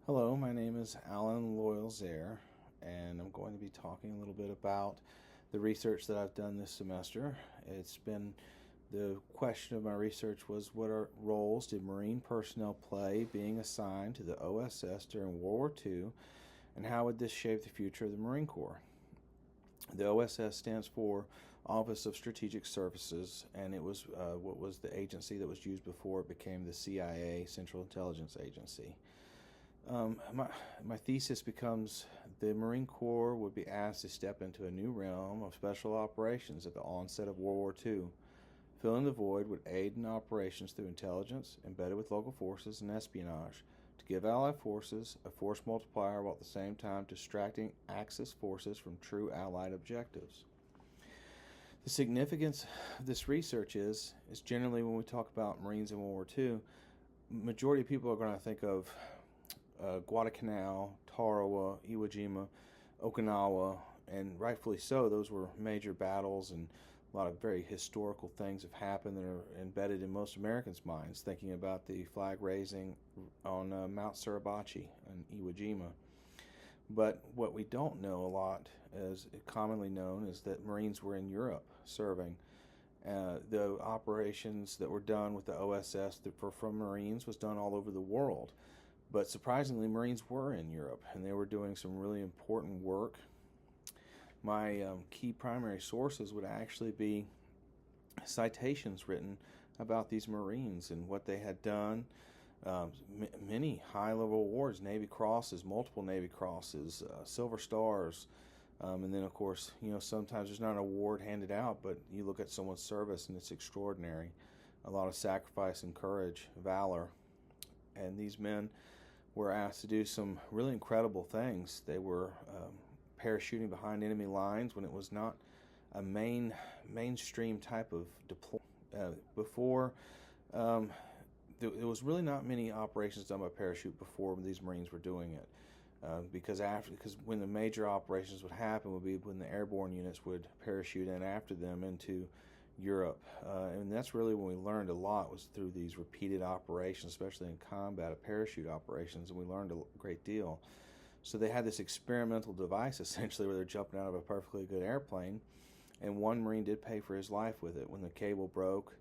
Hello, my name is Alan Loyal Zehr, and I'm going to be talking a little bit about the research that I've done this semester. The question of my research was, what roles did Marine personnel play being assigned to the OSS during World War II, and how would this shape the future of the Marine Corps? The OSS stands for Office of Strategic Services, and it was what was the agency that was used before it became the CIA, Central Intelligence Agency. My thesis becomes the Marine Corps would be asked to step into a new realm of special operations at the onset of World War II. Filling the void would aid in operations through intelligence, embedded with local forces, and espionage, to give Allied forces a force multiplier while at the same time distracting Axis forces from true Allied objectives. The significance of this research is generally when we talk about Marines in World War II, majority of people are going to think of Guadalcanal, Tarawa, Iwo Jima, Okinawa, and rightfully so. Those were major battles, and a lot of very historical things have happened that are embedded in most Americans' minds, thinking about the flag raising on Mount Suribachi in Iwo Jima. But what we don't know a lot, as commonly known, is that Marines were in Europe serving. The operations that were done with the OSS from Marines was done all over the world. But surprisingly, Marines were in Europe, and they were doing some really important work. My key primary sources would actually be citations written about these Marines and what they had done. Many high-level awards, Navy Crosses, multiple Navy Crosses, Silver Stars, and then, of course, sometimes there's not an award handed out, but you look at someone's service and it's extraordinary. A lot of sacrifice and courage, valor. And these men were asked to do some really incredible things. They were parachuting behind enemy lines when it was not a mainstream type of deployment. Before, there was really not many operations done by parachute before these Marines were doing it. Because when the major operations would happen would be when the airborne units would parachute in after them into Europe, and that's really when we learned a lot, was through these repeated operations, especially in combat of parachute operations, and we learned a great deal. So they had this experimental device essentially where they're jumping out of a perfectly good airplane, and one Marine did pay for his life with it when the cable broke,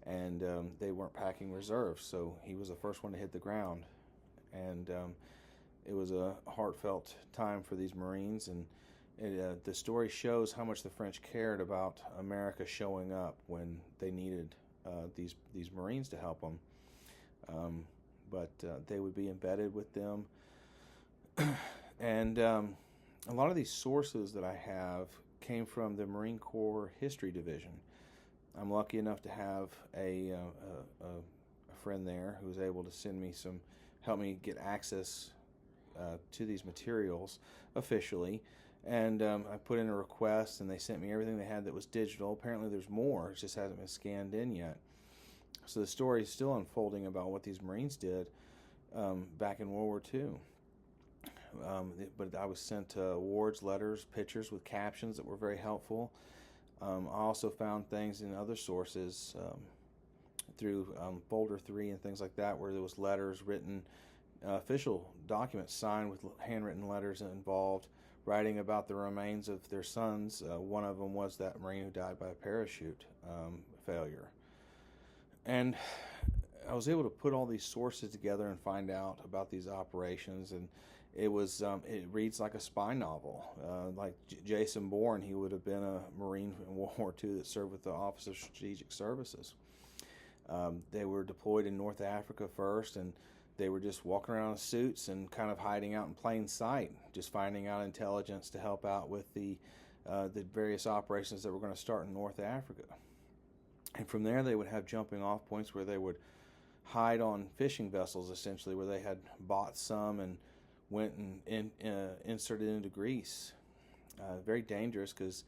and they weren't packing reserves, so he was the first one to hit the ground, and it was a heartfelt time for these Marines, and the story shows how much the French cared about America showing up when they needed these Marines to help them. But they would be embedded with them. And a lot of these sources that I have came from the Marine Corps History Division. I'm lucky enough to have a friend there who was able to help me get access to these materials officially. And I put in a request, and they sent me everything they had that was digital. Apparently there's more, it just hasn't been scanned in yet. So the story is still unfolding about what these Marines did back in World War II. But I was sent awards, letters, pictures with captions that were very helpful. I also found things in other sources through folder 3 and things like that, where there was letters written, official documents signed with handwritten letters involved, writing about the remains of their sons. One of them was that Marine who died by a parachute failure. And I was able to put all these sources together and find out about these operations, and it reads like a spy novel. Like Jason Bourne, he would have been a Marine in World War II that served with the Office of Strategic Services. They were deployed in North Africa first, and they were just walking around in suits and kind of hiding out in plain sight, just finding out intelligence to help out with the various operations that were going to start in North Africa. And from there, they would have jumping off points where they would hide on fishing vessels, essentially, where they had bought some and went and inserted into Greece. Very dangerous because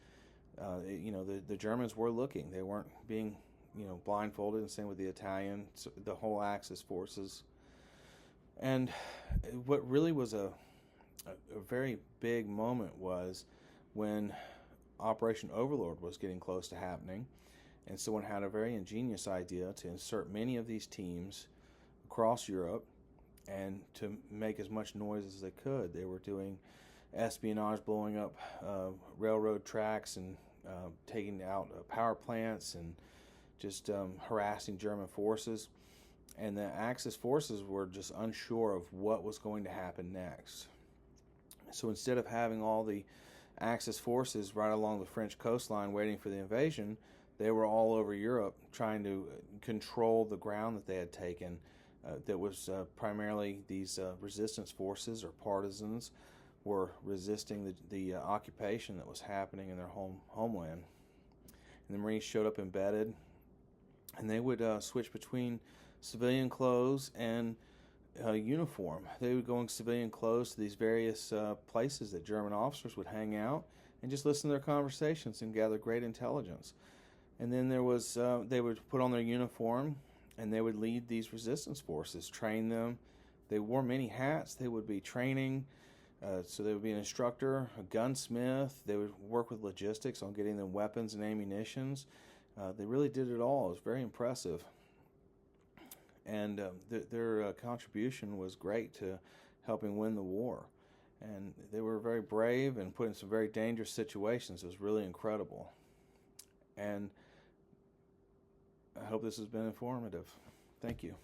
the Germans were looking. They weren't being blindfolded, and same with the Italian, the whole Axis forces. And what really was a very big moment was when Operation Overlord was getting close to happening, and someone had a very ingenious idea to insert many of these teams across Europe and to make as much noise as they could. They were doing espionage, blowing up railroad tracks and taking out power plants and just harassing German forces. And the Axis forces were just unsure of what was going to happen next. So instead of having all the Axis forces right along the French coastline waiting for the invasion, they were all over Europe trying to control the ground that they had taken. That was primarily these resistance forces or partisans were resisting the occupation that was happening in their homeland. And the Marines showed up embedded, and they would switch between civilian clothes and uniform. They would go in civilian clothes to these various places that German officers would hang out and just listen to their conversations and gather great intelligence. And then there was they would put on their uniform and they would lead these resistance forces, train them. They wore many hats. They would be training. So they would be an instructor, a gunsmith. They would work with logistics on getting them weapons and ammunitions. They really did it all. It was very impressive. And their contribution was great to helping win the war. And they were very brave and put in some very dangerous situations. It was really incredible. And I hope this has been informative. Thank you.